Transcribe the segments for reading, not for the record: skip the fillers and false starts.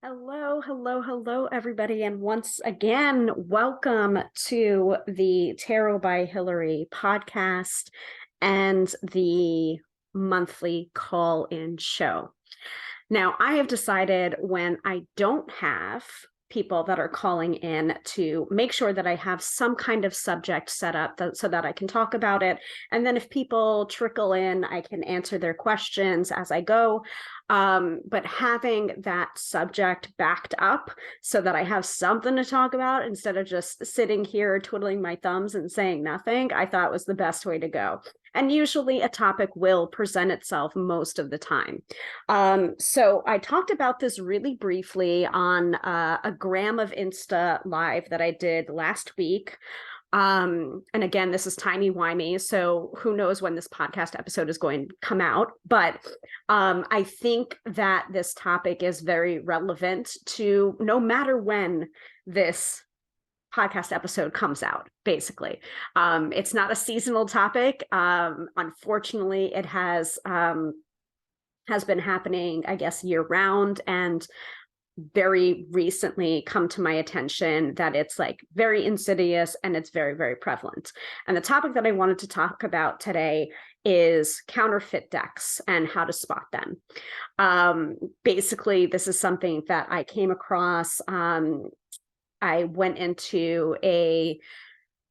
Hello, hello, hello, everybody. And once again, welcome to the Tarot by Hilary podcast and the monthly call-in show. Now, I have decided when I don't have people that are calling in to make sure that I have some kind of subject set up so that I can talk about it. And then if people trickle in, I can answer their questions as I go. But having that subject backed up so that I have something to talk about instead of just sitting here twiddling my thumbs and saying nothing, I thought was the best way to go. And usually a topic will present itself most of the time. So I talked about this really briefly on a gram of Insta live that I did last week. And again, this is timey-wimey, so who knows when this podcast episode is going to come out. But I think that this topic is very relevant to no matter when this podcast episode comes out, basically. It's not a seasonal topic. Unfortunately, it has been happening, I guess, year round, and very recently come to my attention that it's like very insidious and it's very, very prevalent. And the topic that I wanted to talk about today is counterfeit decks and how to spot them. Basically, this is something that I came across. I went into a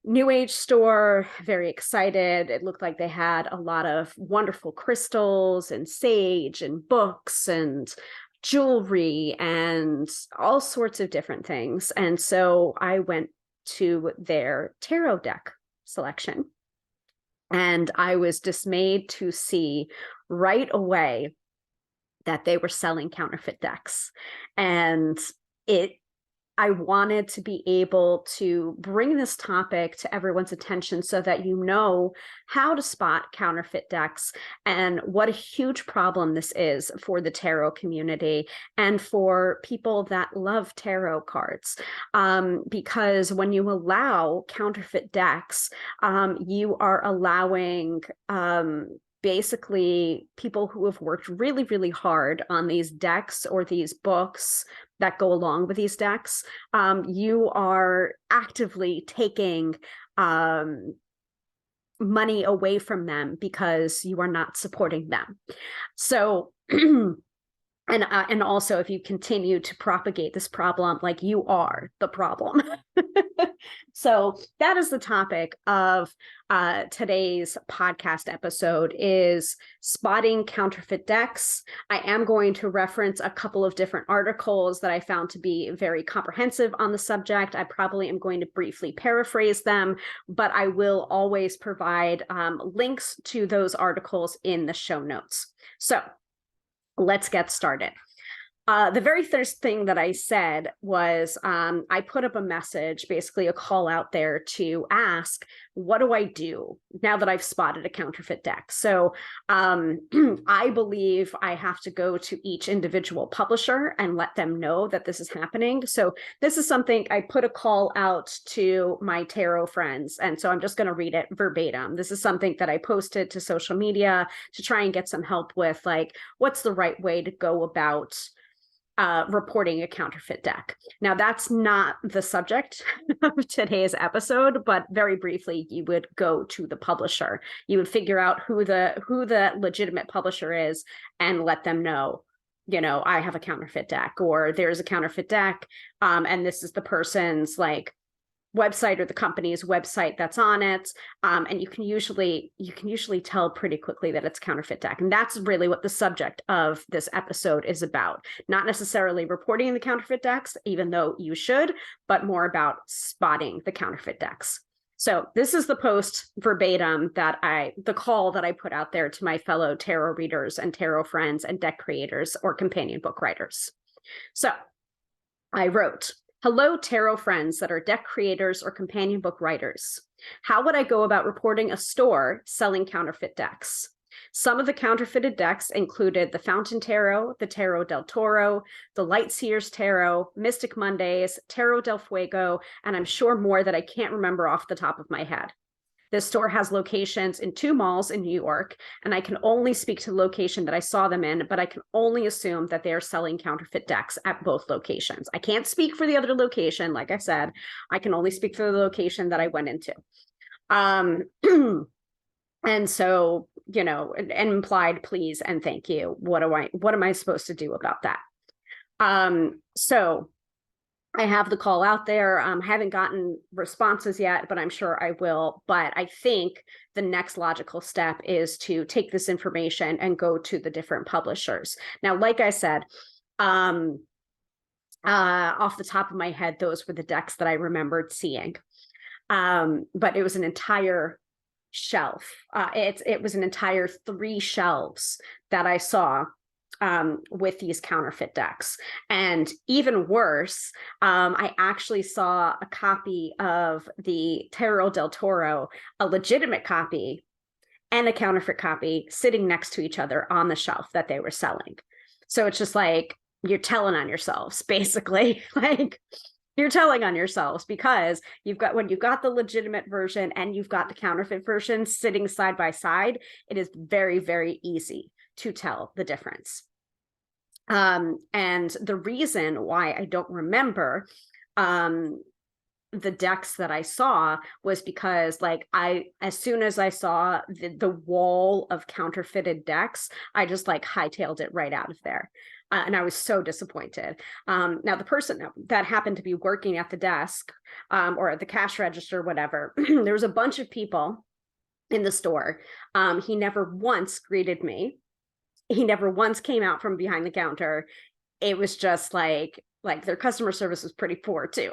New Age store, very excited. It looked like they had a lot of wonderful crystals and sage and books and jewelry and all sorts of different things. And so I went to their tarot deck selection, and I was dismayed to see right away that they were selling counterfeit decks. And I wanted to be able to bring this topic to everyone's attention so that you know how to spot counterfeit decks and what a huge problem this is for the tarot community and for people that love tarot cards. Because when you allow counterfeit decks, you are allowing basically people who have worked really, really hard on these decks or these books that go along with these decks. You are actively taking money away from them because you are not supporting them. So and also, if you continue to propagate this problem, like, you are the problem. So that is the topic of today's podcast episode, is spotting counterfeit decks. I am going to reference a couple of different articles that I found to be very comprehensive on the subject. I probably am going to briefly paraphrase them, but I will always provide links to those articles in the show notes. So let's get started. The very first thing that I said was I put up a message, basically a call out there to ask, what do I do now that I've spotted a counterfeit deck? So I believe I have to go to each individual publisher and let them know that this is happening. So this is something I put a call out to my tarot friends. And so I'm just going to read it verbatim. This is something that I posted to social media to try and get some help with, like, what's the right way to go about reporting a counterfeit deck. Now, that's not the subject of today's episode, but very briefly, you would go to the publisher. You would figure out who the legitimate publisher is and let them know, I have a counterfeit deck, or there's a counterfeit deck, and this is the person's website or the company's website that's on it, and you can usually tell pretty quickly that it's counterfeit deck. And that's really what the subject of this episode is about. Not necessarily reporting the counterfeit decks, even though you should, but more about spotting the counterfeit decks. So this is the post verbatim the call that I put out there to my fellow tarot readers and tarot friends and deck creators or companion book writers. So I wrote, "Hello, tarot friends that are deck creators or companion book writers. How would I go about reporting a store selling counterfeit decks? Some of the counterfeited decks included the Fountain Tarot, the Tarot del Toro, the Light Seers Tarot, Mystic Mondays, Tarot del Fuego, and I'm sure more that I can't remember off the top of my head. This store has locations in 2 malls in New York, and I can only speak to the location that I saw them in, but I can only assume that they are selling counterfeit decks at both locations. I can't speak for the other location. Like I said, I can only speak for the location that I went into. And so, you know, and implied please and thank you. What am I supposed to do about that? So I have the call out there. Haven't gotten responses yet, but I'm sure I will. But I think the next logical step is to take this information and go to the different publishers. Now, like I said, off the top of my head, those were the decks that I remembered seeing. But it was an entire shelf. It was an entire 3 shelves that I saw with these counterfeit decks. And even worse, I actually saw a copy of the Tarot del Toro, a legitimate copy, and a counterfeit copy sitting next to each other on the shelf that they were selling. So it's just like, you're telling on yourselves, basically. Like, you're telling on yourselves, because when you've got the legitimate version and you've got the counterfeit version sitting side by side, it is very, very easy to tell the difference. And the reason why I don't remember the decks that I saw was because, like, as soon as I saw the wall of counterfeited decks, I just like hightailed it right out of there. And I was so disappointed. Now, the person that happened to be working at the desk or at the cash register, whatever, there was a bunch of people in the store. He never once greeted me. He never once came out from behind the counter. It was just like their customer service was pretty poor too.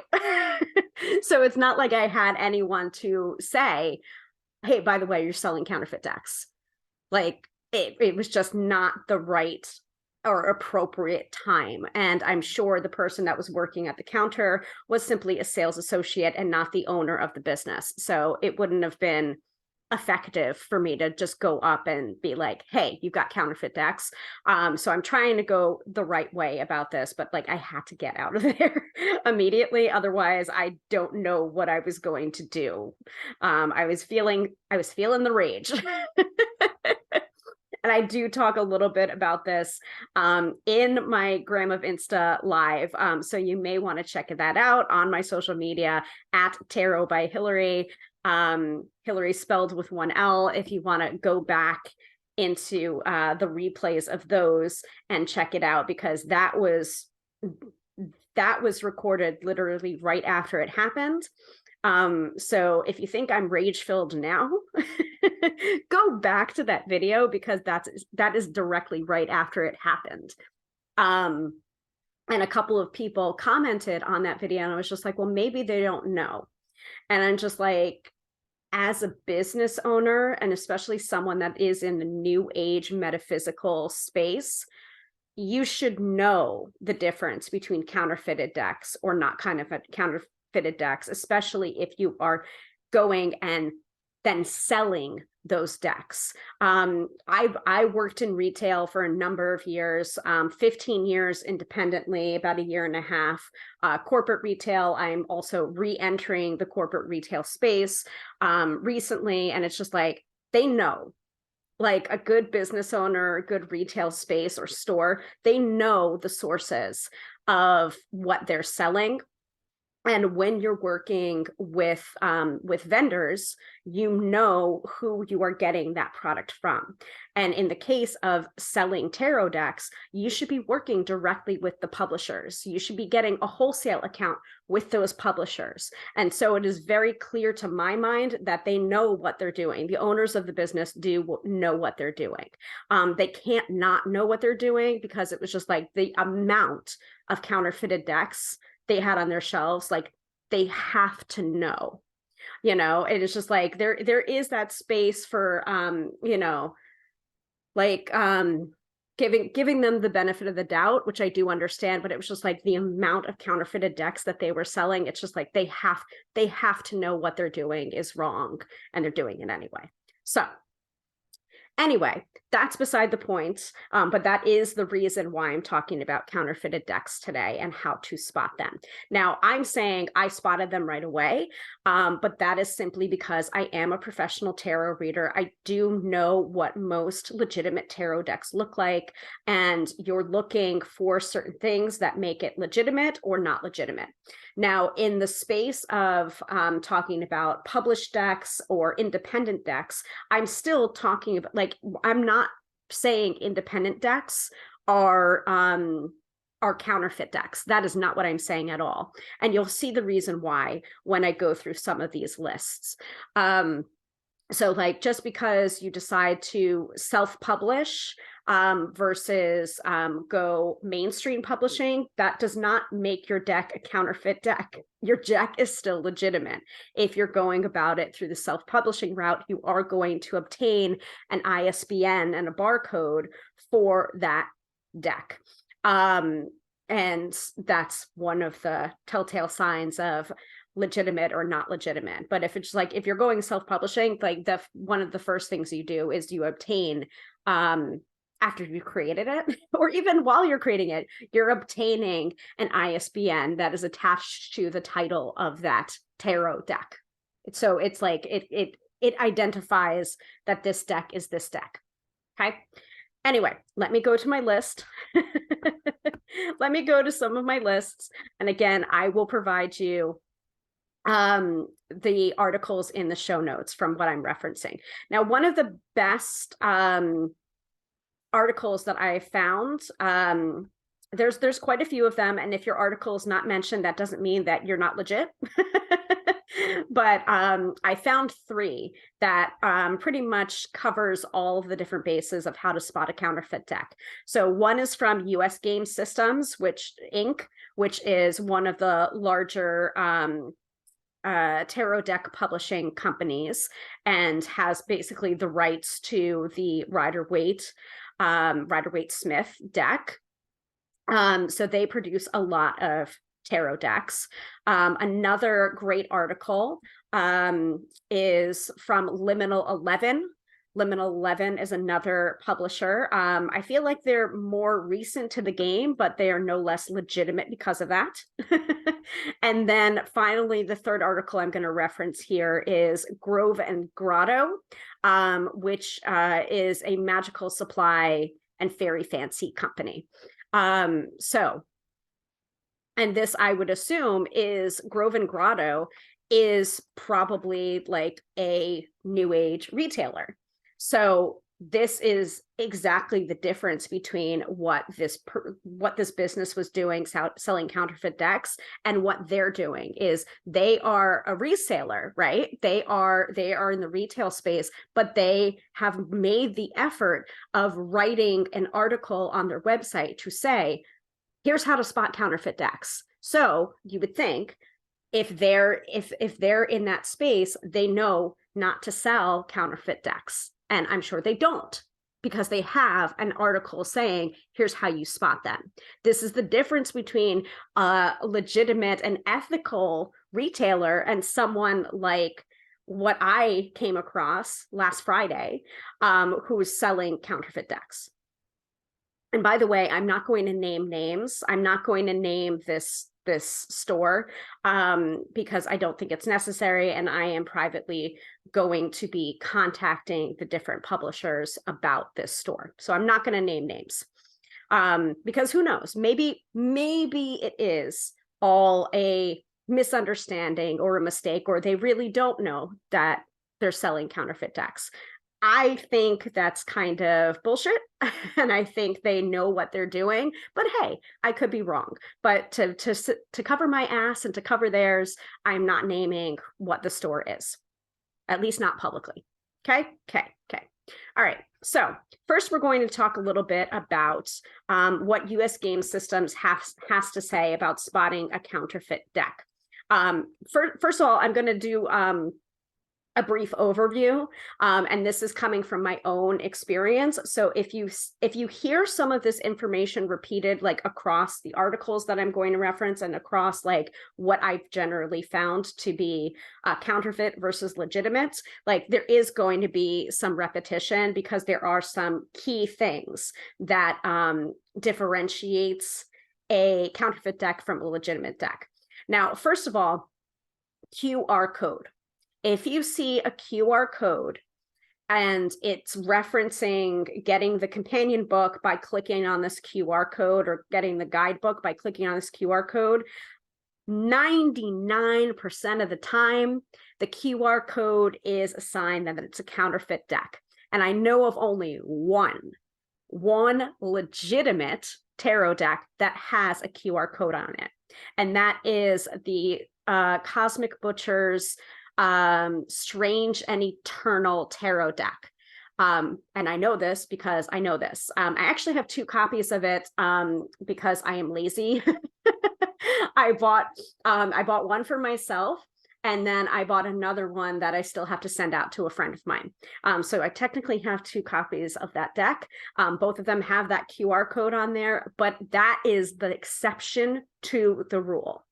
So it's not like I had anyone to say, hey, by the way, you're selling counterfeit decks. Like, it was just not the right or appropriate time. And I'm sure the person that was working at the counter was simply a sales associate and not the owner of the business. So it wouldn't have been effective for me to just go up and be like, hey, you've got counterfeit decks. So I'm trying to go the right way about this, but like, I had to get out of there immediately. Otherwise, I don't know what I was going to do. I was feeling the rage. And I do talk a little bit about this in my Gram of Insta live. So you may want to check that out on my social media at Tarot by Hilary. Hilary spelled with 1 L, if you want to go back into the replays of those and check it out, because that was recorded literally right after it happened. So if you think I'm rage-filled now, go back to that video, because that is directly right after it happened. And a couple of people commented on that video, and I was just like, well, maybe they don't know. And I'm just like, as a business owner, and especially someone that is in the new age metaphysical space, you should know the difference between counterfeited decks or not counterfeited decks, especially if you are going and then selling those decks. I worked in retail for a number of years, 15 years independently, about 1.5 years, corporate retail. I'm also re-entering the corporate retail space recently. And it's just like, they know, like a good business owner, a good retail space or store, they know the sources of what they're selling. And when you're working with vendors, you know who you are getting that product from. And in the case of selling tarot decks, you should be working directly with the publishers. You should be getting a wholesale account with those publishers. And so it is very clear to my mind that they know what they're doing. The owners of the business do know what they're doing. They can't not know what they're doing, because it was just like the amount of counterfeited decks they had on their shelves. Like, they have to know, you know. It is just like there is that space for you know, like giving them the benefit of the doubt, which I do understand. But it was just like the amount of counterfeited decks that they were selling, it's just like they have to know what they're doing is wrong, and they're doing it anyway. So anyway, that's beside the point, but that is the reason why I'm talking about counterfeited decks today and how to spot them. Now, I'm saying I spotted them right away, but that is simply because I am a professional tarot reader. I do know what most legitimate tarot decks look like, and you're looking for certain things that make it legitimate or not legitimate. Now, in the space of talking about published decks or independent decks, I'm still talking about, like, I'm not saying independent decks are counterfeit decks. That is not what I'm saying at all. And you'll see the reason why when I go through some of these lists. So like, just because you decide to self-publish versus go mainstream publishing, that does not make your deck a counterfeit deck. Your deck is still legitimate. If you're going about it through the self-publishing route, you are going to obtain an ISBN and a barcode for that deck. And that's one of the telltale signs of legitimate or not legitimate. But if it's like, if you're going self-publishing, like one of the first things you do is you obtain, after you created it, or even while you're creating it, you're obtaining an ISBN that is attached to the title of that tarot deck. So it's like, it identifies that this deck is this deck. Okay. Anyway, let me go to my list. Let me go to some of my lists. And again, I will provide you the articles in the show notes from what I'm referencing. Now, one of the best articles that I found, there's quite a few of them, and if your article is not mentioned, that doesn't mean that you're not legit. But I found 3 that pretty much covers all of the different bases of how to spot a counterfeit deck. So one is from US Game Systems, Inc., which is one of the larger tarot deck publishing companies, and has basically the rights to the Rider-Waite Smith deck. So they produce a lot of tarot decks. Another great article is from Liminal 11. Liminal 11 is another publisher. I feel like they're more recent to the game, but they are no less legitimate because of that. And then finally, the third article I'm going to reference here is Grove and Grotto, which is a magical supply and fairy fancy company. And this, I would assume, is Grove and Grotto is probably like a new age retailer. So this is exactly the difference between what this business was doing, selling counterfeit decks, and what they're doing is they are a reseller, right? They are in the retail space, but they have made the effort of writing an article on their website to say, here's how to spot counterfeit decks. So you would think if they're in that space, they know not to sell counterfeit decks. And I'm sure they don't, because they have an article saying, here's how you spot them. This is the difference between a legitimate and ethical retailer and someone like what I came across last Friday, who was selling counterfeit decks. And by the way, I'm not going to name names. I'm not going to name this store because I don't think it's necessary, and I am privately going to be contacting the different publishers about this store. So I'm not going to name names because who knows? Maybe it is all a misunderstanding or a mistake, or they really don't know that they're selling counterfeit decks. I think that's kind of bullshit, and I think they know what they're doing, but hey, I could be wrong. But to cover my ass and to cover theirs, I'm not naming what the store is, at least not publicly. Okay. All right. So first, we're going to talk a little bit about what US Game Systems has to say about spotting a counterfeit deck. First of all, I'm going to do a brief overview, and this is coming from my own experience. So if you hear some of this information repeated, like across the articles that I'm going to reference and across like what I've generally found to be counterfeit versus legitimate, like there is going to be some repetition because there are some key things that differentiates a counterfeit deck from a legitimate deck. Now, first of all, QR code. If you see a QR code and it's referencing getting the companion book by clicking on this QR code, or getting the guidebook by clicking on this QR code, 99% of the time, the QR code is a sign that it's a counterfeit deck. And I know of only one legitimate tarot deck that has a QR code on it. And that is the Cosmic Butcher's Strange and Eternal Tarot deck. And I know this because I know this. I actually have 2 copies of it because I am lazy. I bought one for myself, and then I bought another one that I still have to send out to a friend of mine. So I technically have 2 copies of that deck. Both of them have that QR code on there, but that is the exception to the rule.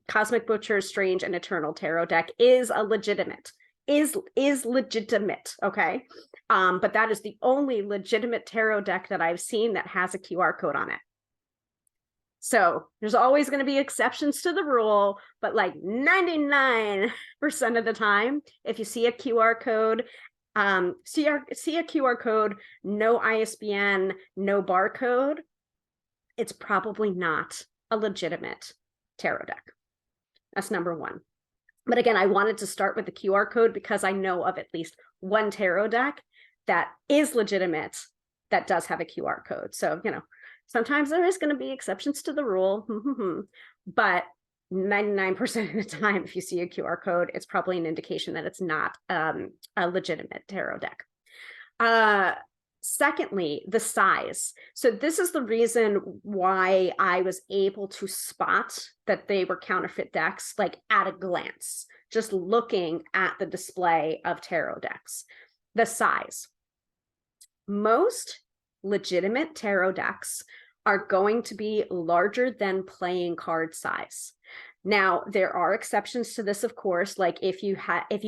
Cosmic Butcher's Strange and Eternal Tarot deck is a legitimate, is legitimate, okay? But that is the only legitimate tarot deck that I've seen that has a QR code on it. So there's always going to be exceptions to the rule, but like 99% of the time, if you see a QR code, see a QR code, no ISBN, no barcode, it's probably not a legitimate tarot deck. That's number 1. But again, I wanted to start with the QR code because I know of at least one tarot deck that is legitimate that does have a QR code. So, you know, sometimes there is going to be exceptions to the rule, but 99% of the time, if you see a QR code, it's probably an indication that it's not a legitimate tarot deck. Secondly, the size. So this is the reason why I was able to spot that they were counterfeit decks, like at a glance, just looking at the display of tarot decks. The size. Most legitimate tarot decks are going to be larger than playing card size. Now, there are exceptions to this, of course, like if you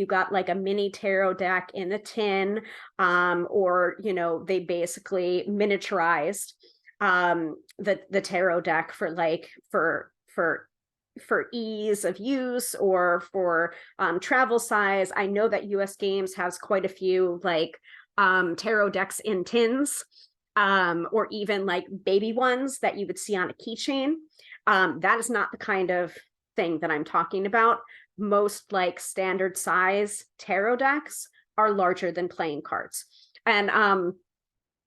got like a mini tarot deck in a tin, or, you know, they basically miniaturized the tarot deck for ease of use or for travel size. I know that US Games has quite a few like tarot decks in tins, or even like baby ones that you would see on a keychain. That is not the kind of thing that I'm talking about. Most like standard size tarot decks are larger than playing cards. And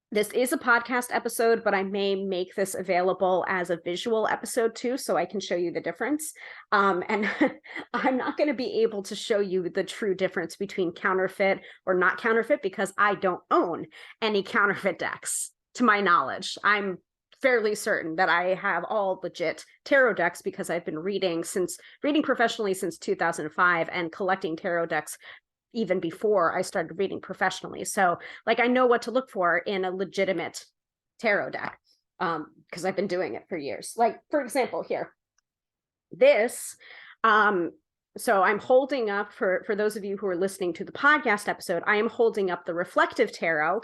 this is a podcast episode, but I may make this available as a visual episode too, so I can show you the difference. And I'm not going to be able to show you the true difference between counterfeit or not counterfeit because I don't own any counterfeit decks, to my knowledge. I'm fairly certain that I have all legit tarot decks because I've been reading professionally since 2005 and collecting tarot decks even before I started reading professionally. So like I know what to look for in a legitimate tarot deck because I've been doing it for years. Like for example, here, this, so I'm holding up for those of you who are listening to the podcast episode, I am holding up the Reflective Tarot,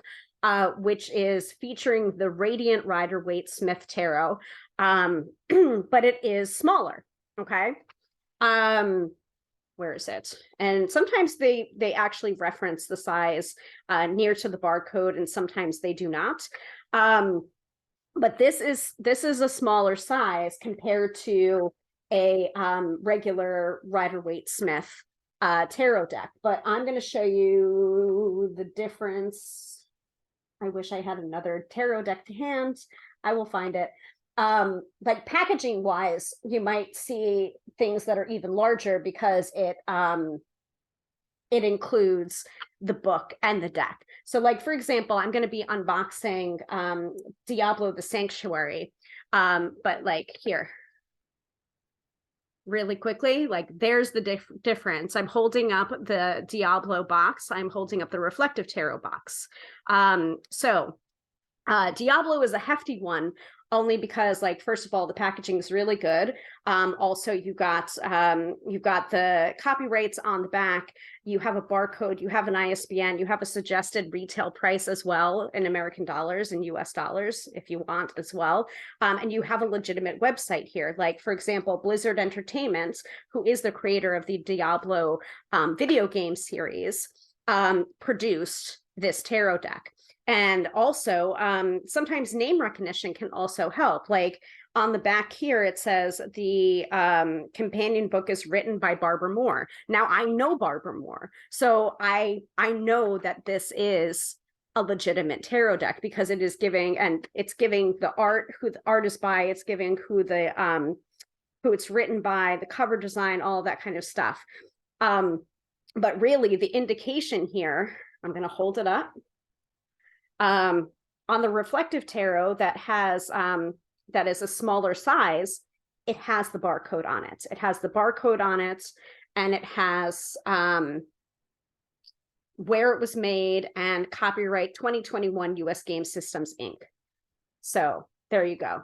which is featuring the Radiant Rider-Waite-Smith Tarot, but it is smaller, okay? Where is it? And sometimes they actually reference the size near to the barcode, and sometimes they do not. But this is a smaller size compared to a regular Rider-Waite-Smith tarot deck. But I'm going to show you the difference. I wish I had another tarot deck to hand. I will find it. Like packaging wise, you might see things that are even larger because it includes the book and the deck. So like, for example, I'm going to be unboxing Diablo the Sanctuary, but like here, really quickly, like there's the difference. I'm holding up the Diablo box. I'm holding up the Reflective Tarot box. Diablo is a hefty one, only because, like, first of all, the packaging is really good. Also, you've got the copyrights on the back. You have a barcode. You have an ISBN. You have a suggested retail price as well in American dollars and US dollars if you want as well. And you have a legitimate website here. Like, for example, Blizzard Entertainment, who is the creator of the Diablo video game series, produced this tarot deck. And also, sometimes name recognition can also help. Like on the back here, it says the companion book is written by Barbara Moore. Now, I know Barbara Moore, so I know that this is a legitimate tarot deck because it is giving, and it's giving the art, who the art is by, it's giving who it's written by, the cover design, all that kind of stuff. But really, the indication here, I'm going to hold it up. On the Reflective Tarot that has that is a smaller size, it has the barcode on it. It has the barcode on it, and it has where it was made and copyright 2021 US Game Systems Inc. So there you go.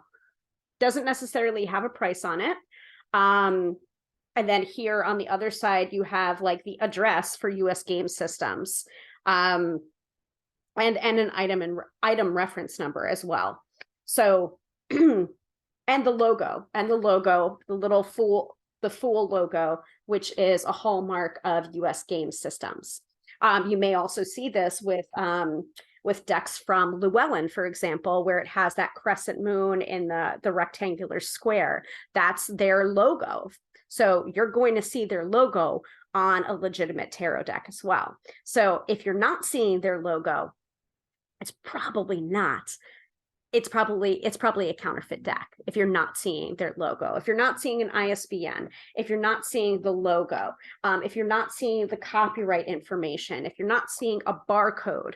Doesn't necessarily have a price on it. And then here on the other side, you have like the address for US Game Systems. And an item reference number as well. So, and the logo, the fool logo, which is a hallmark of US Game Systems. You may also see this with decks from Llewellyn, for example, where it has that crescent moon in the rectangular square. That's their logo. So you're going to see their logo on a legitimate tarot deck as well. So if you're not seeing their logo, it's probably not. It's probably a counterfeit deck if you're not seeing their logo, if you're not seeing an ISBN, if you're not seeing the logo, if you're not seeing the copyright information, if you're not seeing a barcode,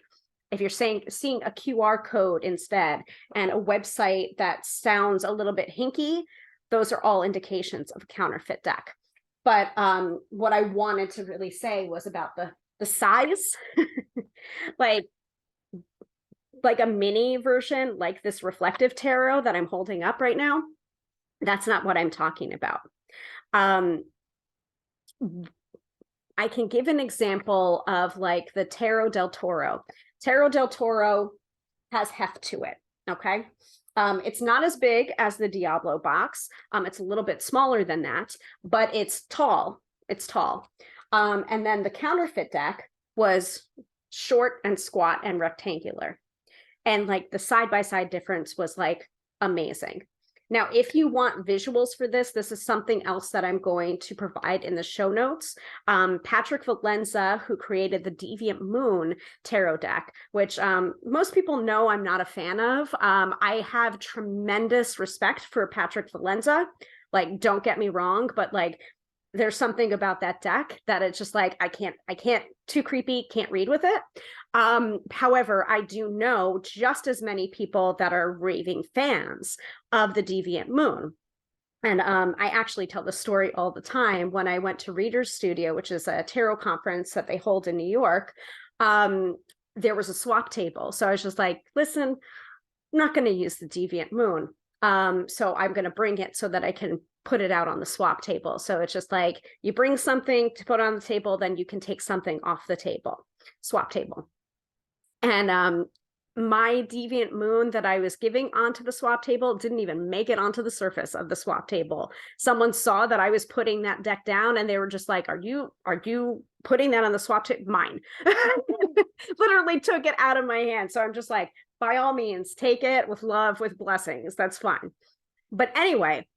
if you're seeing a QR code instead and a website that sounds a little bit hinky, those are all indications of a counterfeit deck. But what I wanted to really say was about the size. like a mini version, like this Reflective Tarot that I'm holding up right now, that's not what I'm talking about. I can give an example of like the Tarot del Toro. Tarot del Toro has heft to it, okay? It's not as big as the Diablo box. It's a little bit smaller than that, but it's tall. It's tall. And then the counterfeit deck was short and squat and rectangular. And like the side-by-side difference was like amazing. Now, if you want visuals for this is something else that I'm going to provide in the show notes. Patrick Valenza, who created the Deviant Moon tarot deck, which most people know I'm not a fan of. I have tremendous respect for Patrick Valenza. Like, don't get me wrong, but like, there's something about that deck that it's just like, I can't, too creepy, can't read with it. However, I do know just as many people that are raving fans of the Deviant Moon. And I actually tell the story all the time. When I went to Reader's Studio, which is a tarot conference that they hold in New York, there was a swap table. So I was just like, listen, I'm not going to use the Deviant Moon. So I'm going to bring it so that I can put it out on the swap table. So it's just like you bring something to put on the table, then you can take something off the table, swap table. And my Deviant Moon that I was giving onto the swap table didn't even make it onto the surface of the swap table. Someone saw that I was putting that deck down and they were just like, are you putting that on the swap table? Mine. Literally took it out of my hand. So I'm just like, by all means, take it with love, with blessings. That's fine. But anyway,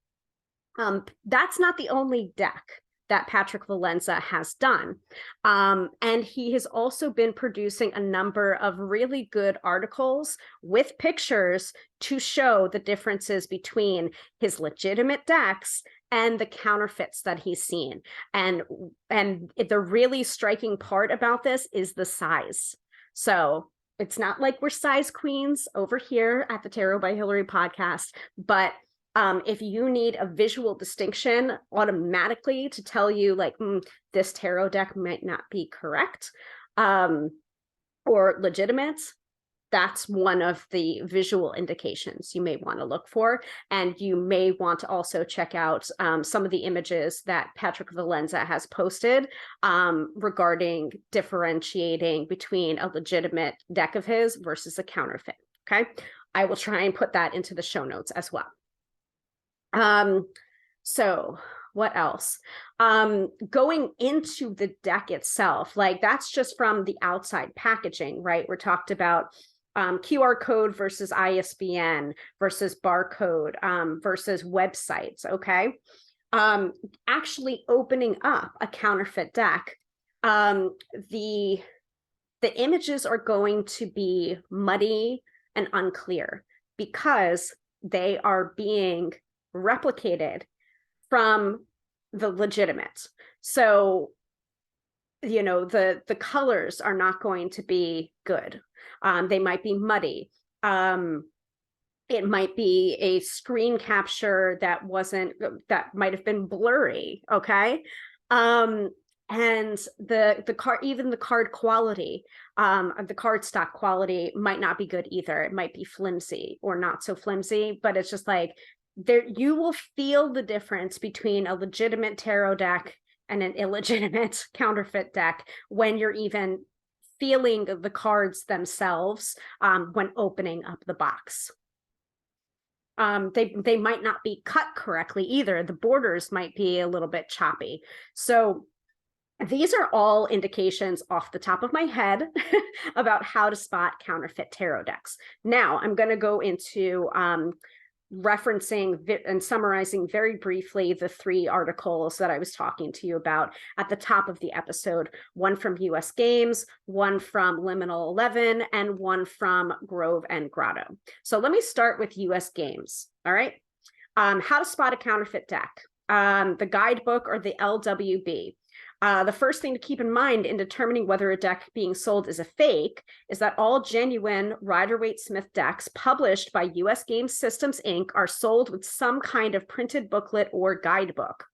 that's not the only deck that Patrick Valenza has done. And he has also been producing a number of really good articles with pictures to show the differences between his legitimate decks and the counterfeits that he's seen. And the really striking part about this is the size. So it's not like we're size queens over here at the Tarot by Hilary podcast, but If you need a visual distinction automatically to tell you like, this tarot deck might not be correct or legitimate, that's one of the visual indications you may want to look for. And you may want to also check out some of the images that Patrick Valenza has posted regarding differentiating between a legitimate deck of his versus a counterfeit. Okay, I will try and put that into the show notes as well. So what else? Going into the deck itself, like that's just from the outside packaging, right? We're talked about QR code versus ISBN versus barcode versus websites, okay? Actually opening up a counterfeit deck, the images are going to be muddy and unclear because they are being replicated from the legitimate. So, you know, the colors are not going to be good. They might be muddy. It might be a screen capture that might have been blurry. Okay. And the card, even the card quality, the card stock quality might not be good either. It might be flimsy or not so flimsy, but it's just like, there you will feel the difference between a legitimate tarot deck and an illegitimate counterfeit deck when you're even feeling the cards themselves when opening up the box. They might not be cut correctly either. The borders might be a little bit choppy. So these are all indications off the top of my head about how to spot counterfeit tarot decks. Now I'm going to go into referencing and summarizing very briefly the 3 articles that I was talking to you about at the top of the episode, one from US Games, one from Liminal 11, and one from Grove and Grotto. So let me start with US Games. All right. How to spot a counterfeit deck, the guidebook or the LWB. The first thing to keep in mind in determining whether a deck being sold is a fake is that all genuine Rider-Waite-Smith decks published by US Game Systems Inc. are sold with some kind of printed booklet or guidebook.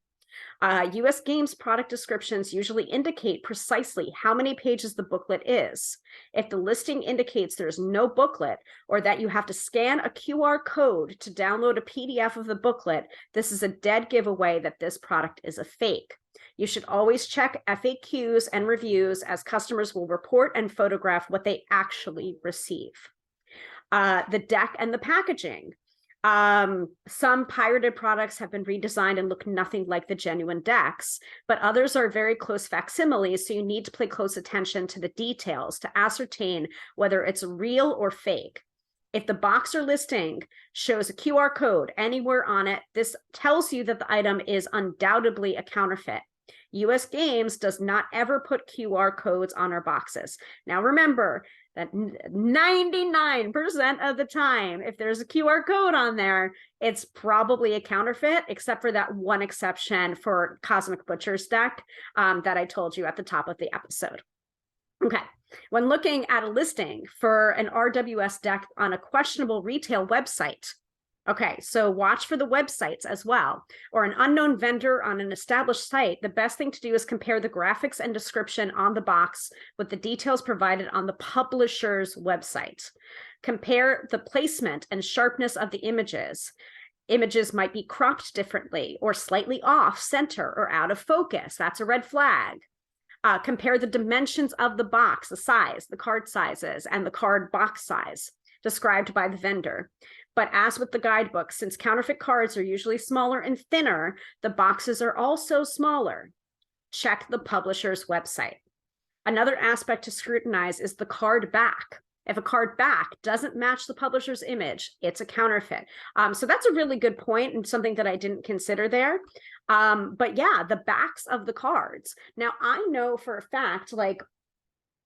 US Games product descriptions usually indicate precisely how many pages the booklet is. If the listing indicates there's no booklet or that you have to scan a QR code to download a PDF of the booklet, this is a dead giveaway that this product is a fake. You should always check FAQs and reviews, as customers will report and photograph what they actually receive. The deck and the packaging. Some pirated products have been redesigned and look nothing like the genuine decks, but others are very close facsimiles, so you need to pay close attention to the details to ascertain whether it's real or fake. If the box or listing shows a QR code anywhere on it, this tells you that the item is undoubtedly a counterfeit. US Games does not ever put QR codes on our boxes. Now remember that 99% of the time, if there's a QR code on there, it's probably a counterfeit, except for that one exception for Cosmic Butcher's deck that I told you at the top of the episode. Okay, when looking at a listing for an RWS deck on a questionable retail website, okay, so watch for the websites as well, or an unknown vendor on an established site, the best thing to do is compare the graphics and description on the box with the details provided on the publisher's website. Compare the placement and sharpness of the images. Images might be cropped differently or slightly off center or out of focus. That's a red flag. Compare the dimensions of the box, the size, the card sizes, and the card box size described by the vendor. But as with the guidebook, since counterfeit cards are usually smaller and thinner, the boxes are also smaller. Check the publisher's website. Another aspect to scrutinize is the card back. If a card back doesn't match the publisher's image, it's a counterfeit. So that's a really good point and something that I didn't consider there. But yeah, the backs of the cards. Now, I know for a fact, like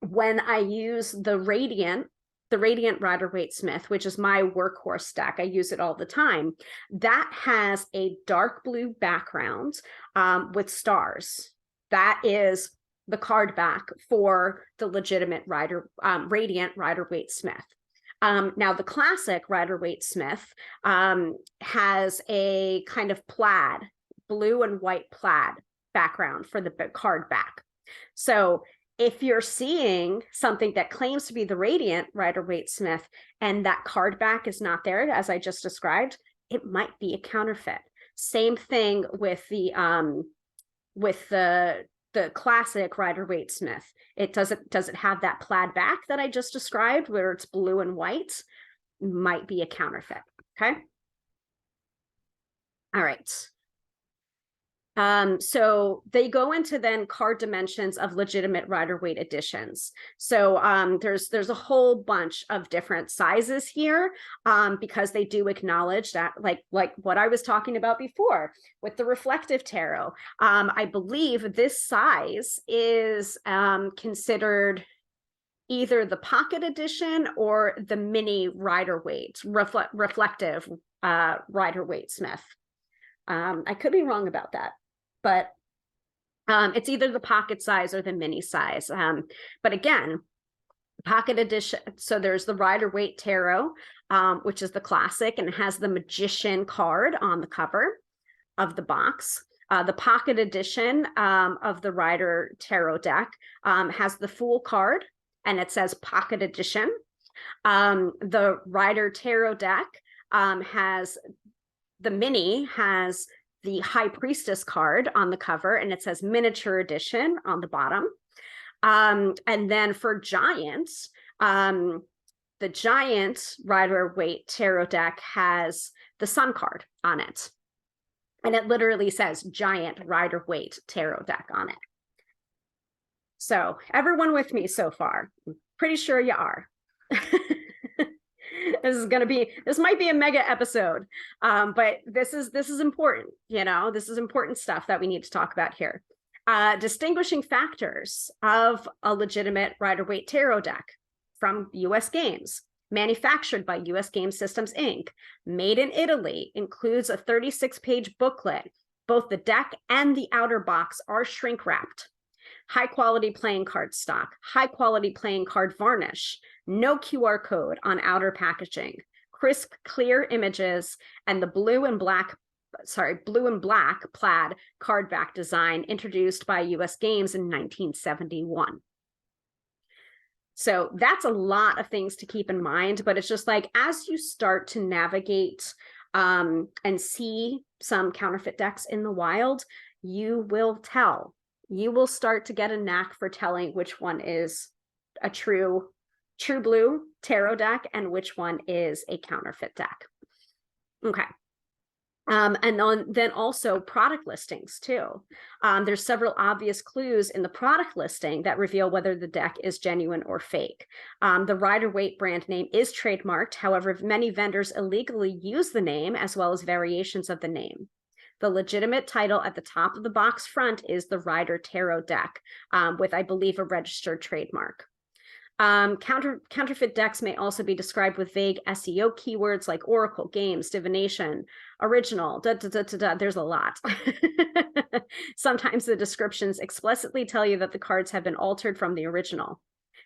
when I use the Radiant Rider-Waite-Smith, which is my workhorse deck, I use it all the time, that has a dark blue background with stars. That is the card back for the legitimate Radiant Rider-Waite-Smith. Now, the classic Rider-Waite-Smith has a kind of plaid, blue and white plaid background for the card back. So if you're seeing something that claims to be the Radiant Rider-Waite-Smith and that card back is not there, as I just described, it might be a counterfeit. Same thing with the classic Rider-Waite-Smith. It doesn't have that plaid back that I just described, where it's blue and white. Might be a counterfeit. Okay. All right. So they go into then card dimensions of legitimate Rider-Waite editions. So there's a whole bunch of different sizes here, because they do acknowledge that, like what I was talking about before with the reflective tarot. I believe this size is considered either the pocket edition or the mini Rider-Waite, reflective Rider-Waite-Smith. I could be wrong about that, but it's either the pocket size or the mini size. But again, pocket edition. So there's the Rider-Waite Tarot, which is the classic, and it has the Magician card on the cover of the box. The pocket edition of the Rider Tarot deck has the Fool card, and it says pocket edition. The Rider Tarot deck has the mini has the High Priestess card on the cover, and it says miniature edition on the bottom. And then for Giants, the Giant Rider-Waite Tarot deck has the Sun card on it. And it literally says Giant Rider-Waite Tarot deck on it. So everyone with me so far? I'm pretty sure you are. This might be a mega episode, but this is important. This is important stuff that we need to talk about here. Distinguishing factors of a legitimate Rider-Waite Tarot deck from US Games. Manufactured by US Game Systems Inc. Made in Italy. Includes a 36-page booklet. Both the deck and the outer box are shrink wrapped. High quality playing card stock. High quality playing card varnish. No QR code on outer packaging. Crisp, clear images, and the blue and black plaid card back design introduced by US Games in 1971. So that's a lot of things to keep in mind, but it's just like, as you start to navigate and see some counterfeit decks in the wild, you will tell. You will start to get a knack for telling which one is a true blue tarot deck and which one is a counterfeit deck. Okay. And then also product listings too. There's several obvious clues in the product listing that reveal whether the deck is genuine or fake. The Rider-Waite brand name is trademarked. However, many vendors illegally use the name as well as variations of the name. The legitimate title at the top of the box front is the Rider Tarot deck, with, I believe, a registered trademark. Counterfeit decks may also be described with vague SEO keywords like Oracle, Games, Divination, Original, there's a lot. Sometimes the descriptions explicitly tell you that the cards have been altered from the original.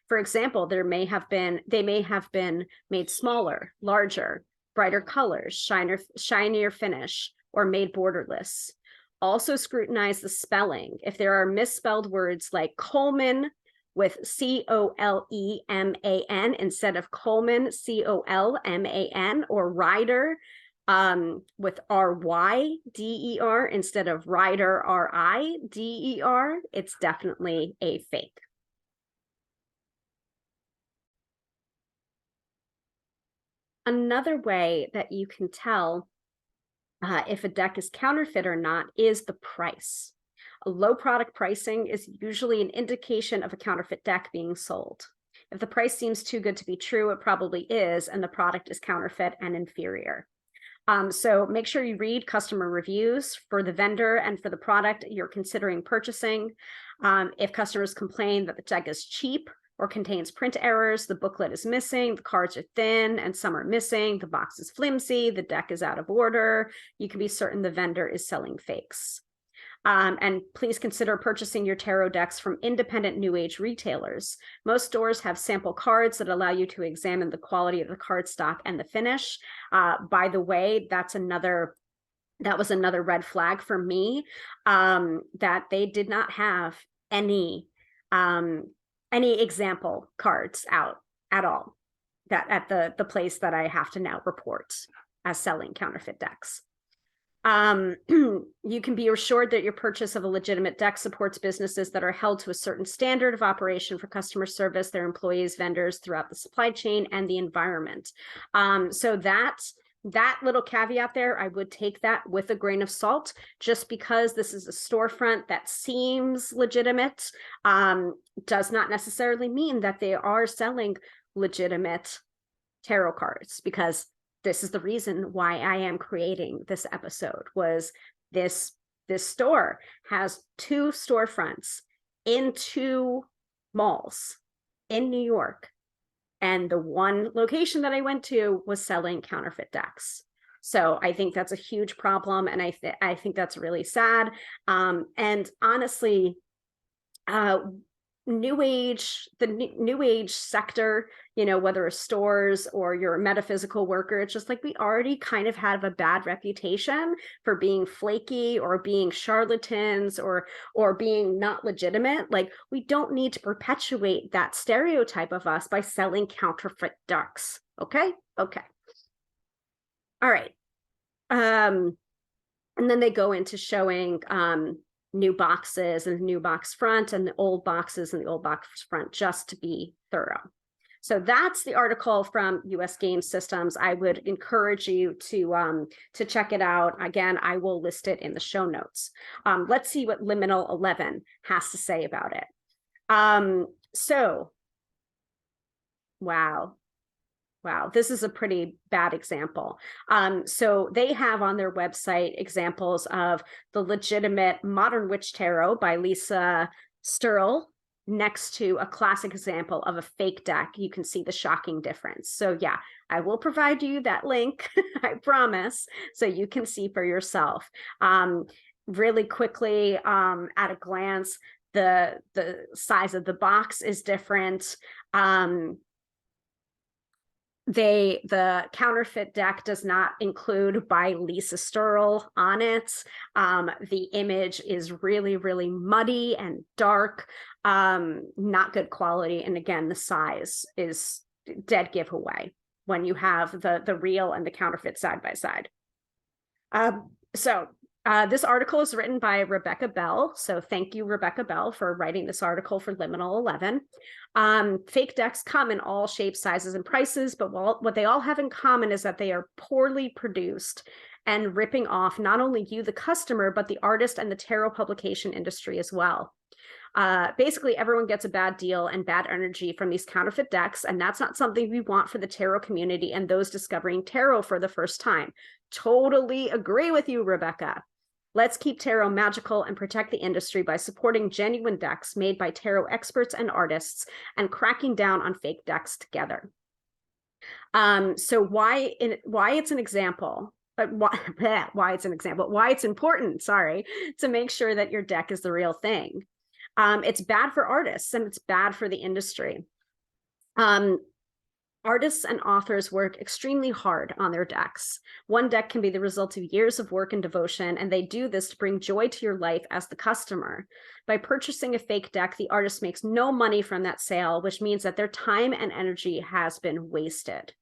For example, they may have been made smaller, larger, brighter colors, shinier finish, or made borderless. Also scrutinize the spelling. If there are misspelled words like Coleman with Coleman instead of Coleman, Colman, or Rider with Ryder instead of Rider, Rider, it's definitely a fake. Another way that you can tell if a deck is counterfeit or not is the price. A low product pricing is usually an indication of a counterfeit deck being sold. If the price seems too good to be true, it probably is, and the product is counterfeit and inferior. So make sure you read customer reviews for the vendor and for the product you're considering purchasing. If customers complain that the deck is cheap or contains print errors, the booklet is missing, the cards are thin and some are missing, the box is flimsy, the deck is out of order, you can be certain the vendor is selling fakes. And please consider purchasing your tarot decks from independent New Age retailers. Most stores have sample cards that allow you to examine the quality of the card stock and the finish. By the way, that was another red flag for me, that they did not have any example cards out at all, that at the place that I have to now report as selling counterfeit decks. You can be assured that your purchase of a legitimate deck supports businesses that are held to a certain standard of operation for customer service, their employees, vendors throughout the supply chain, and the environment. So that little caveat there, I would take that with a grain of salt. Just because this is a storefront that seems legitimate, does not necessarily mean that they are selling legitimate tarot cards, because this is the reason why I am creating this episode. Was this store has 2 storefronts in 2 malls in New York, and the one location that I went to was selling counterfeit decks. So I think that's a huge problem, and I think that's really sad. And honestly, New Age, the New Age sector, whether it's stores or you're a metaphysical worker, it's just like we already kind of have a bad reputation for being flaky or being charlatans or being not legitimate. Like, we don't need to perpetuate that stereotype of us by selling counterfeit decks. Okay. All right. And then they go into showing new boxes and new box front and the old boxes and the old box front, just to be thorough. So that's the article from US Game Systems. I would encourage you to check it out. Again, I will list it in the show notes. Let's see what Liminal 11 has to say about it. So, wow, this is a pretty bad example. So they have on their website examples of the legitimate Modern Witch Tarot by Lisa Sturl next to a classic example of a fake deck. You can see the shocking difference. So yeah, I will provide you that link, I promise, so you can see for yourself. Really quickly, at a glance, the size of the box is different. The counterfeit deck does not include by Lisa Sturl on it. The image is really, really muddy and dark, not good quality. And again, the size is dead giveaway when you have the real and the counterfeit side by side. This article is written by Rebecca Bell. So thank you, Rebecca Bell, for writing this article for Liminal 11. Fake decks come in all shapes, sizes, and prices, but what they all have in common is that they are poorly produced and ripping off not only you, the customer, but the artist and the tarot publication industry as well. Basically, everyone gets a bad deal and bad energy from these counterfeit decks, and that's not something we want for the tarot community and those discovering tarot for the first time. Totally agree with you, Rebecca. Let's keep tarot magical and protect the industry by supporting genuine decks made by tarot experts and artists and cracking down on fake decks together. So why it's an example, why it's important, to make sure that your deck is the real thing. It's bad for artists and it's bad for the industry. Artists and authors work extremely hard on their decks. One deck can be the result of years of work and devotion, and they do this to bring joy to your life as the customer. By purchasing a fake deck, the artist makes no money from that sale, which means that their time and energy has been wasted.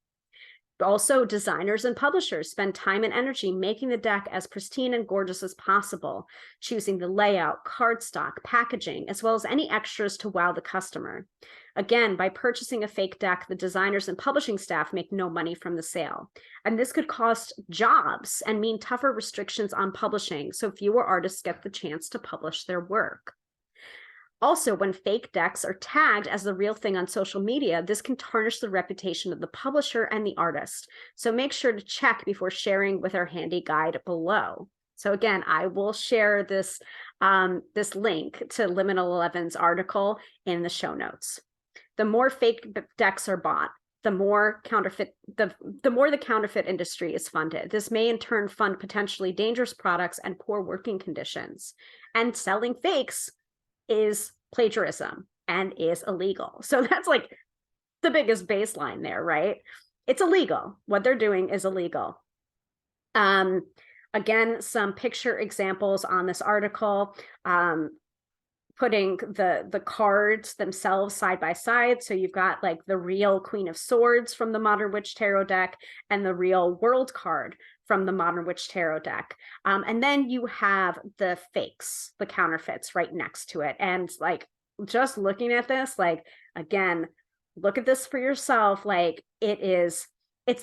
Also, designers and publishers spend time and energy making the deck as pristine and gorgeous as possible, choosing the layout, cardstock, packaging, as well as any extras to wow the customer. Again, by purchasing a fake deck, the designers and publishing staff make no money from the sale. And this could cost jobs and mean tougher restrictions on publishing, so fewer artists get the chance to publish their work. Also, when fake decks are tagged as the real thing on social media, this can tarnish the reputation of the publisher and the artist. So make sure to check before sharing with our handy guide below. So again, I will share this, this link to Liminal 11's article in the show notes. The more fake decks are bought, the more the more the counterfeit industry is funded. This may in turn fund potentially dangerous products and poor working conditions. And selling fakes is plagiarism and is illegal. So that's like the biggest baseline there, right? It's illegal. What they're doing is illegal. Again, some picture examples on this article, putting the cards themselves side by side. So you've got like the real Queen of Swords from the Modern Witch Tarot deck and the real World card from the Modern Witch Tarot deck. And then you have the fakes, the counterfeits right next to it. And like, just looking at this, like, again, look at this for yourself. Like it's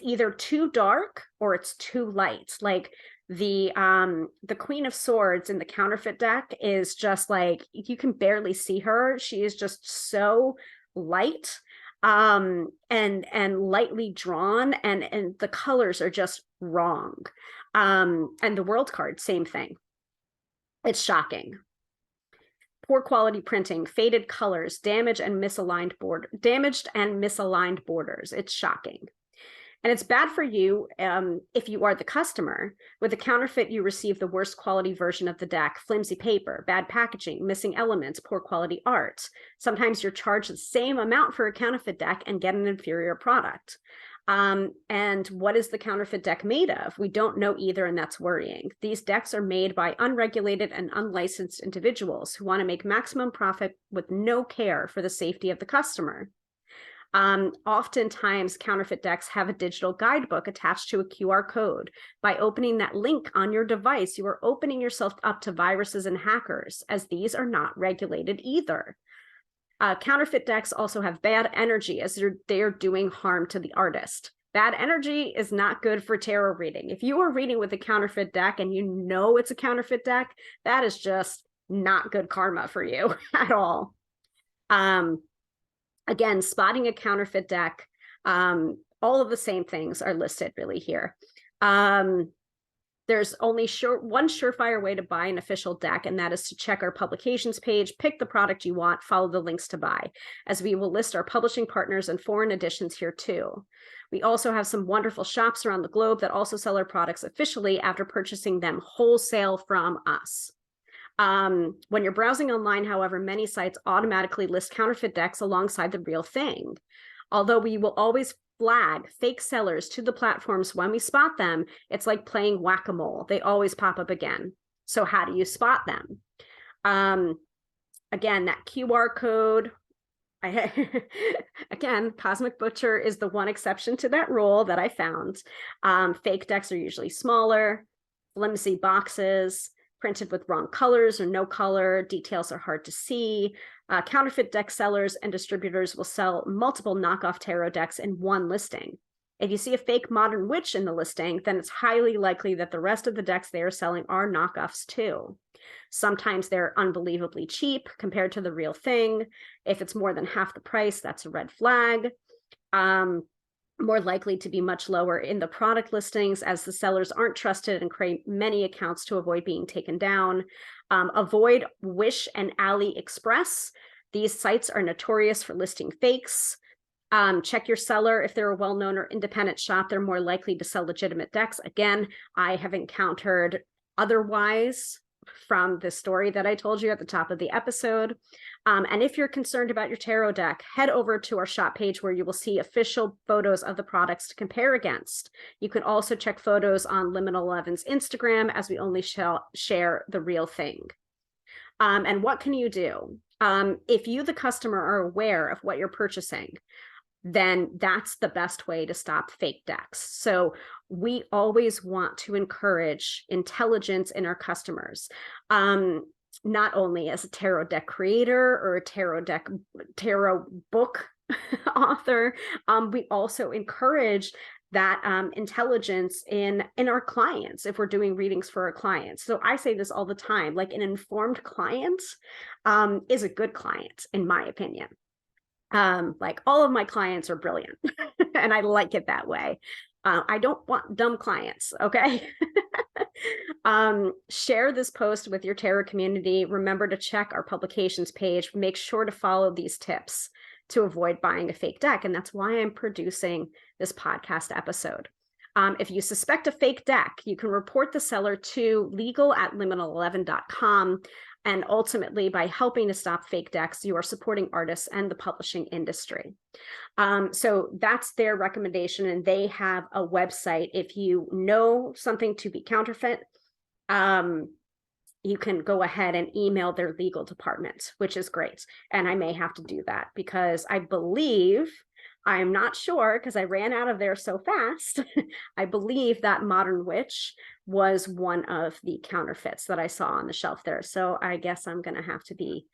either too dark or it's too light. Like the Queen of Swords in the counterfeit deck is just like, you can barely see her. She is just so light, and lightly drawn, and the colors are just wrong. And the World card, same thing. It's shocking. Poor quality printing, faded colors, damaged and misaligned borders. It's shocking. And it's bad for you if you are the customer. With a counterfeit, you receive the worst quality version of the deck, flimsy paper, bad packaging, missing elements, poor quality art. Sometimes you're charged the same amount for a counterfeit deck and get an inferior product. And what is the counterfeit deck made of? We don't know either, and that's worrying. These decks are made by unregulated and unlicensed individuals who want to make maximum profit with no care for the safety of the customer. Oftentimes, counterfeit decks have a digital guidebook attached to a QR code. By opening that link on your device, you are opening yourself up to viruses and hackers, as these are not regulated either. Counterfeit decks also have bad energy, as they're doing harm to the artist. Bad energy is not good for tarot reading. If you are reading with a counterfeit deck and you know it's a counterfeit deck, that is just not good karma for you at all. Again, spotting a counterfeit deck, all of the same things are listed really here. There's only one surefire way to buy an official deck, and that is to check our publications page, pick the product you want, follow the links to buy, as we will list our publishing partners and foreign editions here too. We also have some wonderful shops around the globe that also sell our products officially after purchasing them wholesale from us. When you're browsing online, however, many sites automatically list counterfeit decks alongside the real thing. Although we will always flag fake sellers to the platforms when we spot them, it's like playing whack-a-mole. They always pop up again. So how do you spot them? Again, that QR code. Again, Cosmic Butcher is the one exception to that rule that I found. Fake decks are usually smaller, flimsy boxes, printed with wrong colors or no color. Details are hard to see. Counterfeit deck sellers and distributors will sell multiple knockoff tarot decks in one listing. If you see a fake Modern Witch in the listing, then it's highly likely that the rest of the decks they are selling are knockoffs too. Sometimes they're unbelievably cheap compared to the real thing. If it's more than half the price, that's a red flag. More likely to be much lower in the product listings, as the sellers aren't trusted and create many accounts to avoid being taken down. Avoid Wish and AliExpress. These sites are notorious for listing fakes. Check your seller. If they're a well-known or independent shop, they're more likely to sell legitimate decks. Again, I have encountered otherwise from the story that I told you at the top of the episode. And if you're concerned about your tarot deck, head over to our shop page where you will see official photos of the products to compare against. You can also check photos on Liminal 11's Instagram, as we only share the real thing. And what can you do? If you, the customer, are aware of what you're purchasing, then that's the best way to stop fake decks. So we always want to encourage intelligence in our customers, not only as a tarot deck creator or a tarot book author. We also encourage that intelligence in our clients if we're doing readings for our clients. So I say this all the time, like an informed client is a good client, in my opinion. Like all of my clients are brilliant and I like it that way. I don't want dumb clients, okay? Share this post with your tarot community. Remember to check our publications page. Make sure to follow these tips. to avoid buying a fake deck. And that's why I'm producing this podcast episode. If you suspect a fake deck, you can report the seller to legal@liminal11.com. And ultimately, by helping to stop fake decks, you are supporting artists and the publishing industry. So that's their recommendation. And they have a website. If you know something to be counterfeit, you can go ahead and email their legal department, which is great. And I may have to do that because I believe, I'm not sure because I ran out of there so fast. I believe that Modern Witch was one of the counterfeits that I saw on the shelf there. So I guess I'm going to have to be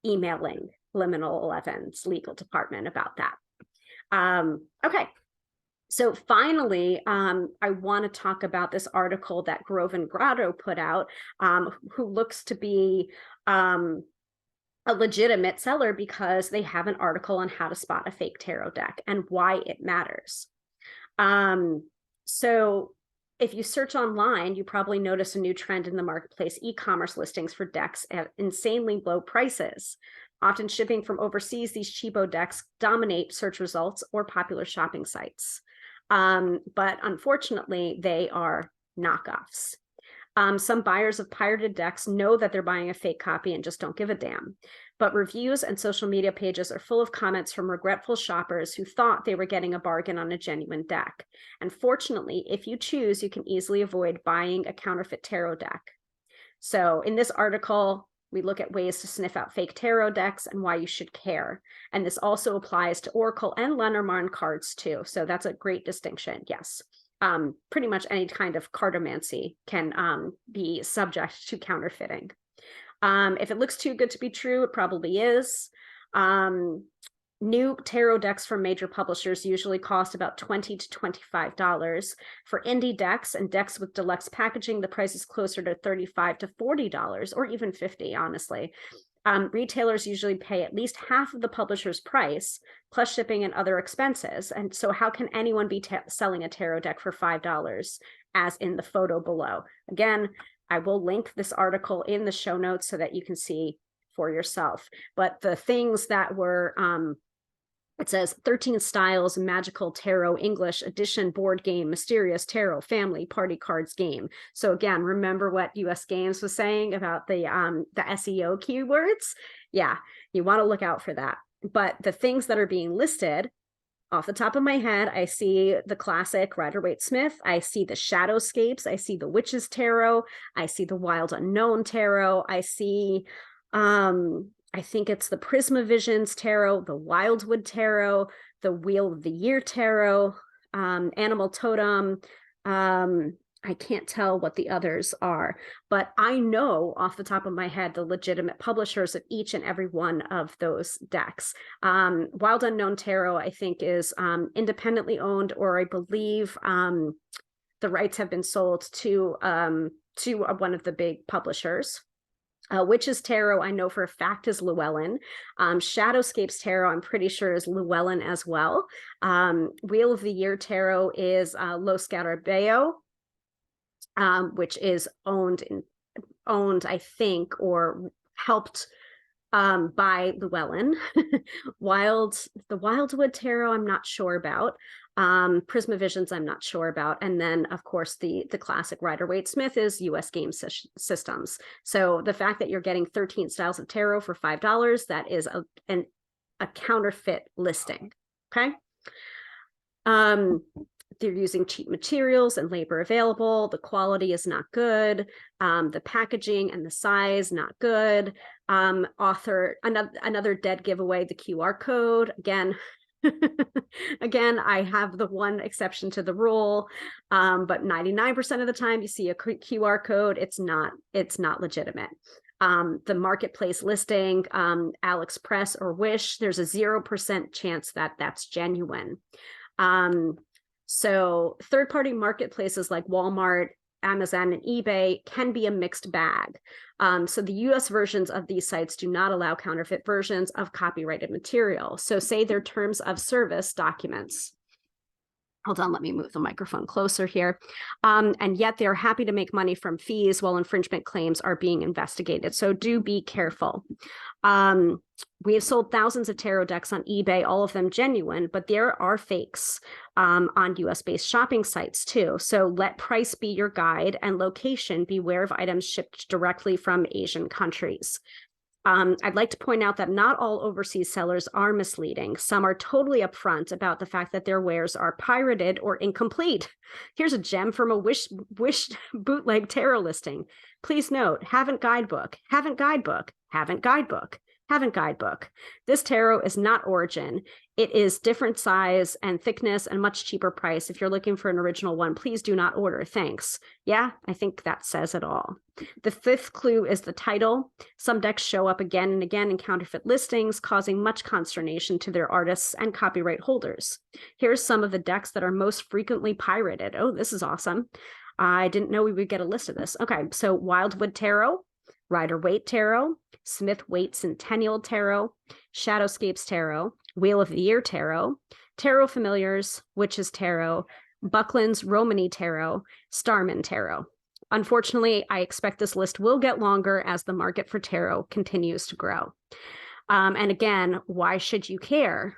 emailing Liminal 11's legal department about that. Okay. So finally, I want to talk about this article that Grove and Grotto put out, who looks to be a legitimate seller because they have an article on how to spot a fake tarot deck and why it matters. So if you search online, you probably notice a new trend in the marketplace: e-commerce listings for decks at insanely low prices. Often shipping from overseas, these cheapo decks dominate search results or popular shopping sites. But unfortunately, they are knockoffs. Some buyers of pirated decks know that they're buying a fake copy and just don't give a damn. But reviews and social media pages are full of comments from regretful shoppers who thought they were getting a bargain on a genuine deck. And fortunately, if you choose, you can easily avoid buying a counterfeit tarot deck. So in this article, we look at ways to sniff out fake tarot decks and why you should care. And this also applies to Oracle and Lenormand cards too. So that's a great distinction, yes. Pretty much any kind of cartomancy can be subject to counterfeiting. If it looks too good to be true, it probably is. New tarot decks from major publishers usually cost about $20 to $25. For indie decks and decks with deluxe packaging, the price is closer to $35 to $40, or even $50, honestly. Retailers usually pay at least half of the publisher's price, plus shipping and other expenses. And so how can anyone be selling a tarot deck for $5, as in the photo below? Again, I will link this article in the show notes so that you can see for yourself. But the things that were, it says 13 styles, magical tarot, English edition board game, mysterious tarot, family, party cards game. So again, remember what US Games was saying about the SEO keywords? Yeah, you want to look out for that. But the things that are being listed, off the top of my head, I see the classic Rider-Waite-Smith. I see the Shadowscapes. I see the Witches Tarot. I see the Wild Unknown Tarot. I see, I think it's the Prisma Visions Tarot, the Wildwood Tarot, the Wheel of the Year Tarot, Animal Totem. I can't tell what the others are, but I know off the top of my head the legitimate publishers of each and every one of those decks. Wild Unknown Tarot, I think, is independently owned, or I believe the rights have been sold to one of the big publishers. Witches Tarot, I know for a fact, is Llewellyn. Shadowscapes Tarot, I'm pretty sure, is Llewellyn as well. Wheel of the Year Tarot is Lo Scarabeo, which is owned, I think, or helped by Llewellyn. The Wildwood Tarot, I'm not sure about. Prisma Visions, I'm not sure about. And then, of course, the classic Rider-Waite-Smith is US Game Systems. So the fact that you're getting 13 styles of tarot for $5, that is a counterfeit listing, okay? They're using cheap materials and labor available. The quality is not good. The packaging and the size, not good. Another dead giveaway, the QR code. Again, I have the one exception to the rule, but 99% of the time you see a QR code, it's not legitimate. The marketplace listing, AliExpress or Wish, there's a 0% chance that that's genuine. So third-party marketplaces like Walmart, Amazon, and eBay can be a mixed bag. So the US versions of these sites do not allow counterfeit versions of copyrighted material. So say their terms of service documents. Hold on, let me move the microphone closer here. And yet they're happy to make money from fees while infringement claims are being investigated. So do be careful. We have sold thousands of tarot decks on eBay, all of them genuine, but there are fakes on US-based shopping sites too. So let price be your guide and location. Beware of items shipped directly from Asian countries. I'd like to point out that not all overseas sellers are misleading. Some are totally upfront about the fact that their wares are pirated or incomplete. Here's a gem from a Wish bootleg tarot listing. Please note, haven't guidebook, haven't guidebook, haven't guidebook, haven't guidebook. This tarot is not Origin. It is different size and thickness and much cheaper price. If you're looking for an original one, please do not order. Thanks. Yeah, I think that says it all. The fifth clue is the title. Some decks show up again and again in counterfeit listings, causing much consternation to their artists and copyright holders. Here's some of the decks that are most frequently pirated. Oh, this is awesome. I didn't know we would get a list of this. Okay, so Wildwood Tarot, Rider-Waite Tarot, Smith-Waite Centennial Tarot, Shadowscapes Tarot, Wheel of the Year Tarot, Tarot Familiars, Witches Tarot, Buckland's Romany Tarot, Starman Tarot. Unfortunately, I expect this list will get longer as the market for tarot continues to grow. And again, why should you care?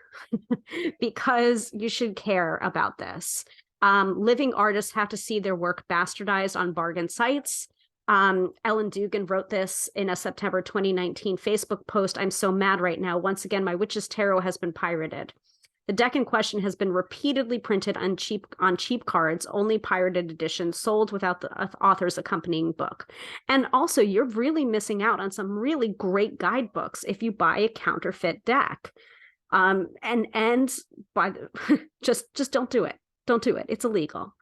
Because you should care about this. Living artists have to see their work bastardized on bargain sites. Ellen Dugan wrote this in a September 2019 Facebook post. I'm so mad right now. Once again, my Witch's Tarot has been pirated. The deck in question has been repeatedly printed on cheap cards, only pirated editions sold without the author's accompanying book. And also, you're really missing out on some really great guidebooks if you buy a counterfeit deck. And by the, just don't do it. Don't do it. It's illegal.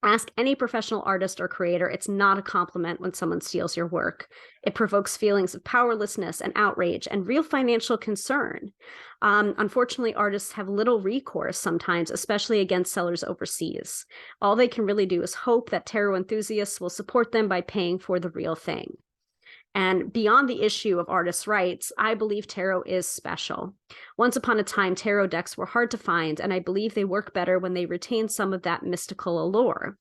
Ask any professional artist or creator. It's not a compliment when someone steals your work. It provokes feelings of powerlessness and outrage and real financial concern. Unfortunately, artists have little recourse sometimes, especially against sellers overseas. All they can really do is hope that tarot enthusiasts will support them by paying for the real thing. And beyond the issue of artists' rights, I believe tarot is special. Once upon a time, tarot decks were hard to find, and I believe they work better when they retain some of that mystical allure.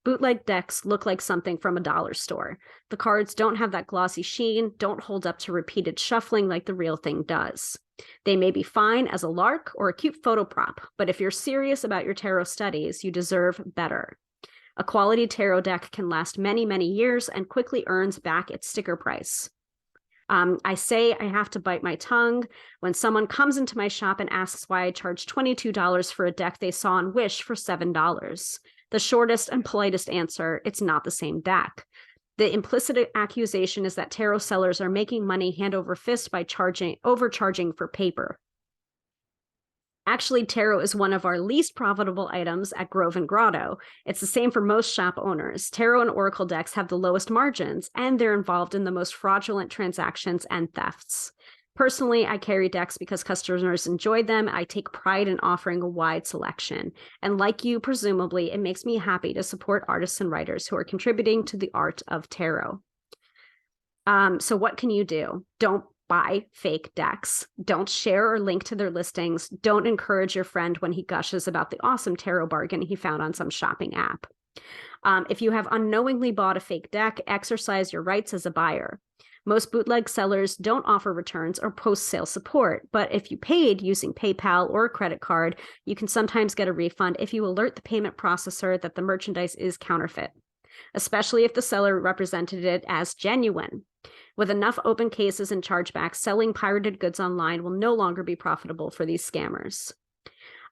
Bootleg decks look like something from a dollar store. The cards don't have that glossy sheen, don't hold up to repeated shuffling like the real thing does. They may be fine as a lark or a cute photo prop, but if you're serious about your tarot studies, you deserve better. A quality tarot deck can last many, many years and quickly earns back its sticker price. I say I have to bite my tongue when someone comes into my shop and asks why I charge $22 for a deck they saw on Wish for $7. The shortest and politest answer, it's not the same deck. The implicit accusation is that tarot sellers are making money hand over fist by overcharging for paper. Actually, tarot is one of our least profitable items at Grove and Grotto. It's the same for most shop owners. Tarot and oracle decks have the lowest margins, and they're involved in the most fraudulent transactions and thefts. Personally, I carry decks because customers enjoy them. I take pride in offering a wide selection. And like you, presumably, it makes me happy to support artists and writers who are contributing to the art of tarot. So what can you do? Don't buy fake decks. Don't share or link to their listings. Don't encourage your friend when he gushes about the awesome tarot bargain he found on some shopping app. If you have unknowingly bought a fake deck, exercise your rights as a buyer. Most bootleg sellers don't offer returns or post-sale support, but if you paid using PayPal or a credit card, you can sometimes get a refund if you alert the payment processor that the merchandise is counterfeit, especially if the seller represented it as genuine. With enough open cases and chargebacks, selling pirated goods online will no longer be profitable for these scammers.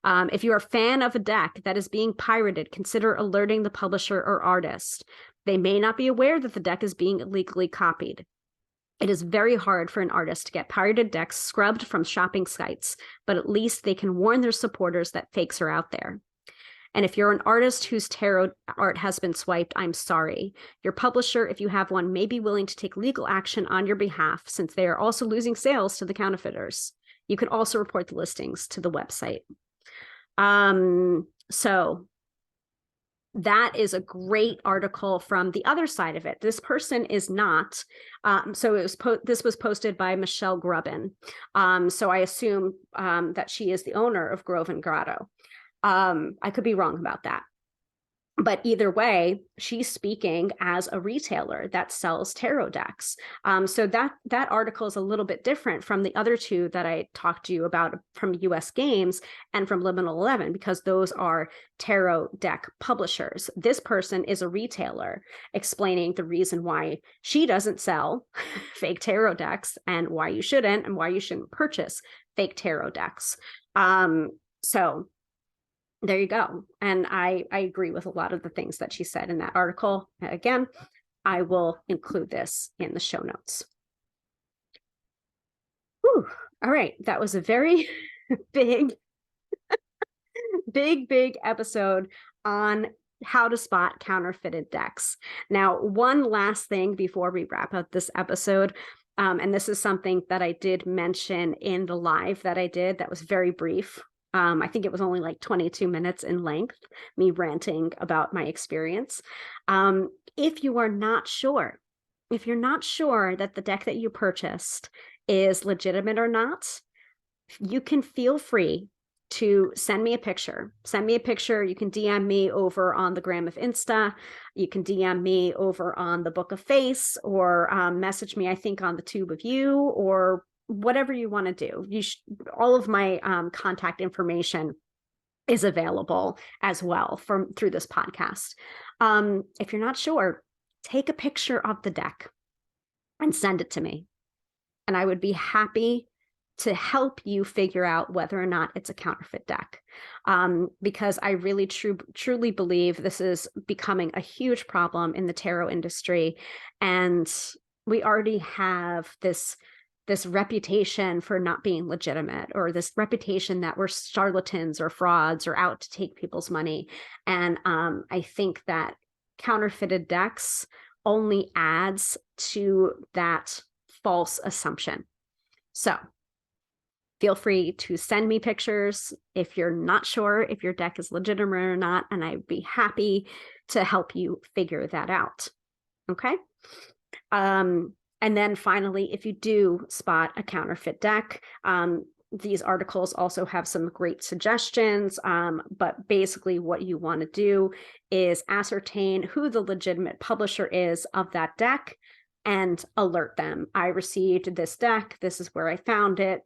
If you're a fan of a deck that is being pirated, consider alerting the publisher or artist. They may not be aware that the deck is being illegally copied. It is very hard for an artist to get pirated decks scrubbed from shopping sites, but at least they can warn their supporters that fakes are out there. And if you're an artist whose tarot art has been swiped, I'm sorry. Your publisher, if you have one, may be willing to take legal action on your behalf since they are also losing sales to the counterfeiters. You can also report the listings to the website. So that is a great article from the other side of it. This person is not. So it was this was posted by Michelle Grubbin. So I assume that she is the owner of Grove and Grotto. I could be wrong about that. But either way, she's speaking as a retailer that sells tarot decks. So that article is a little bit different from the other two that I talked to you about from US Games and from Liminal 11, because those are tarot deck publishers. This person is a retailer explaining the reason why she doesn't sell fake tarot decks and why you shouldn't, and why you shouldn't purchase fake tarot decks. So there you go. And I agree with a lot of the things that she said in that article. Again, I will include this in the show notes. Whew. All right. That was a very big episode on how to spot counterfeited decks. Now, one last thing before we wrap up this episode, and this is something that I did mention in the live that I did that was very brief. I think it was only like 22 minutes in length, me ranting about my experience. If you're not sure that the deck that you purchased is legitimate or not, you can feel free to send me a picture. You can DM me over on the Gram of Insta. You can DM me over on the Book of Face, or message me, I think, on the Tube of You, or whatever you want to do. All of my contact information is available as well through this podcast. If you're not sure, take a picture of the deck and send it to me, and I would be happy to help you figure out whether or not it's a counterfeit deck, because I really truly believe this is becoming a huge problem in the tarot industry, and we already have this reputation for not being legitimate, or this reputation that we're charlatans or frauds or out to take people's money. And I think that counterfeited decks only adds to that false assumption. So feel free to send me pictures if you're not sure if your deck is legitimate or not, and I'd be happy to help you figure that out. Okay. And then finally, if you do spot a counterfeit deck, these articles also have some great suggestions, but basically what you want to do is ascertain who the legitimate publisher is of that deck and alert them. I received this deck. This is where I found it,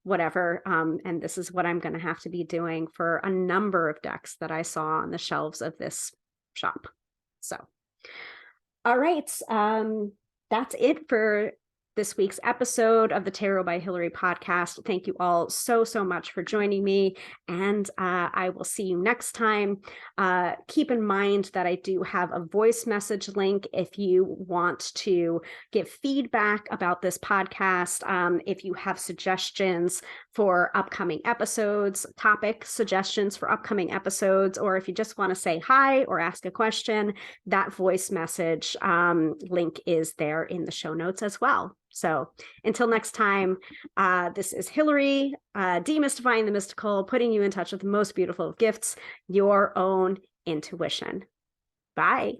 whatever. And this is what I'm going to have to be doing for a number of decks that I saw on the shelves of this shop. So, all right. That's it for this week's episode of the Tarot by Hilary podcast. Thank you all so much for joining me, and I will see you next time. Keep in mind that I do have a voice message link if you want to give feedback about this podcast, if you have suggestions for upcoming episodes, topic suggestions for upcoming episodes, or if you just want to say hi or ask a question, that voice message link is there in the show notes as well. So until next time, this is Hilary, demystifying the mystical, putting you in touch with the most beautiful of gifts, your own intuition. Bye.